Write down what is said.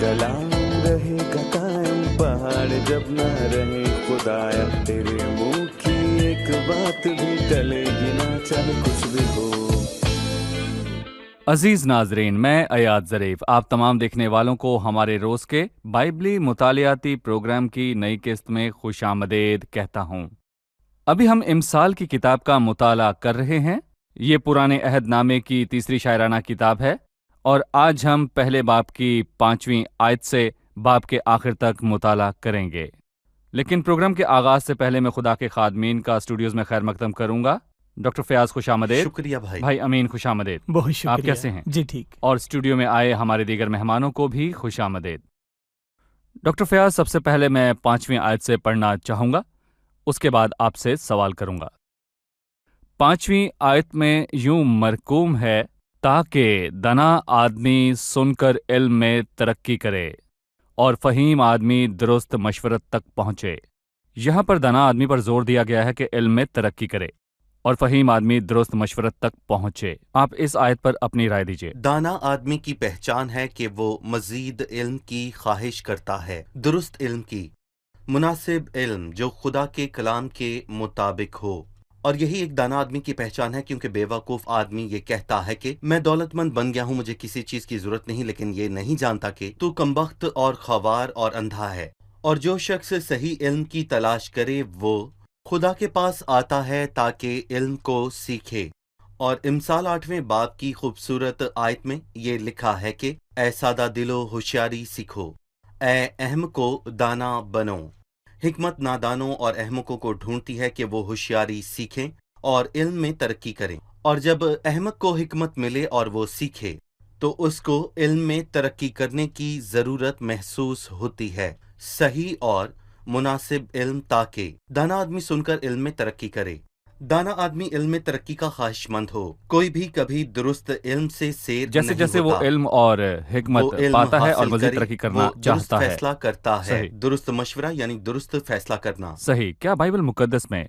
कलाम रहेगा कायम, पहाड़ जब ना रहे खुदाया, तेरे मुंह की एक बात भी टलेगी ना, चाहे कुछ भी हो। अजीज नाजरीन, मैं अयाद ज़रीफ आप तमाम देखने वालों को हमारे रोज़ के बाइबली मुतालियाती प्रोग्राम की नई किस्त में खुशामदीद कहता हूँ। अभी हम इमसाल की किताब का मुताला कर रहे हैं। ये पुराने अहदनामे की तीसरी शायराना किताब है और आज हम पहले बाब की 5वीं आयत से बाब के आखिर तक मुताला करेंगे। लेकिन प्रोग्राम के आगाज़ से पहले मैं खुदा के खादमीन का स्टूडियोज़ में खैर मकदम करूँगा। डॉक्टर फयाज खुशामदीद। शुक्रिया भाई अमीन खुशामदीद। बहुत शुक्रिया। आप कैसे हैं? जी ठीक। और स्टूडियो में आए हमारे दीगर मेहमानों को भी खुशामदीद। डॉक्टर फयाज, सबसे पहले मैं 5वीं आयत से पढ़ना चाहूँगा, उसके बाद आपसे सवाल करूँगा। 5वीं आयत में यूं मरकूम है, ताकि दना आदमी सुनकर इल्म में तरक्की करे और फ़हीम आदमी दुरुस्त मशवरत तक पहुँचे। यहाँ पर दना आदमी पर जोर दिया गया है कि इल्म में तरक्की करे और फ़हीम आदमी दुरुस्त मशवरत तक पहुँचे। आप इस आयत पर अपनी राय दीजिए। दाना आदमी की पहचान है कि वो मजीद इल्म की ख्वाहिश करता है, दुरुस्त इल्म की, मुनासिब इल्म जो खुदा के कलाम के मुताबिक हो। और यही एक दाना आदमी की पहचान है, क्योंकि बेवकूफ़ आदमी ये कहता है कि मैं दौलतमंद बन गया हूँ, मुझे किसी चीज़ की ज़रूरत नहीं, लेकिन ये नहीं जानता कि तू कमबख्त और ख्वार और अंधा है। और जो शख्स सही इल्म की तलाश करे वो खुदा के पास आता है ताकि इल्म को सीखे। और इमसाल 8वें बाब की खूबसूरत आयत में ये लिखा है कि ऐ सादा दिलो होशियारी सीखो, ऐ अहमको दाना बनो। हिकमत नादानों और अहमकों को ढूंढती है कि वो होशियारी सीखें और इल्म में तरक्की करें। और जब अहमक को हिकमत मिले और वो सीखे तो उसको इल्म में तरक्की करने की ज़रूरत महसूस होती है, सही और मुनासिब इल्म, ताकि दाना आदमी सुनकर इल्म में तरक्की करे। दाना आदमी इल्म में तरक्की का ख्वाहिशमंद हो। कोई भी कभी दुरुस्त इल्म से सेर जैसे नहीं जैसे होता। वो इल्म और हिकमत वो इल्म पाता है और हासिल मजीद करे, तरक्की करना वो दुरुस्त चाहता है। फैसला करता है। सही। दुरुस्त मशवरा यानी दुरुस्त फैसला करना। सही। क्या बाइबल मुकद्दस में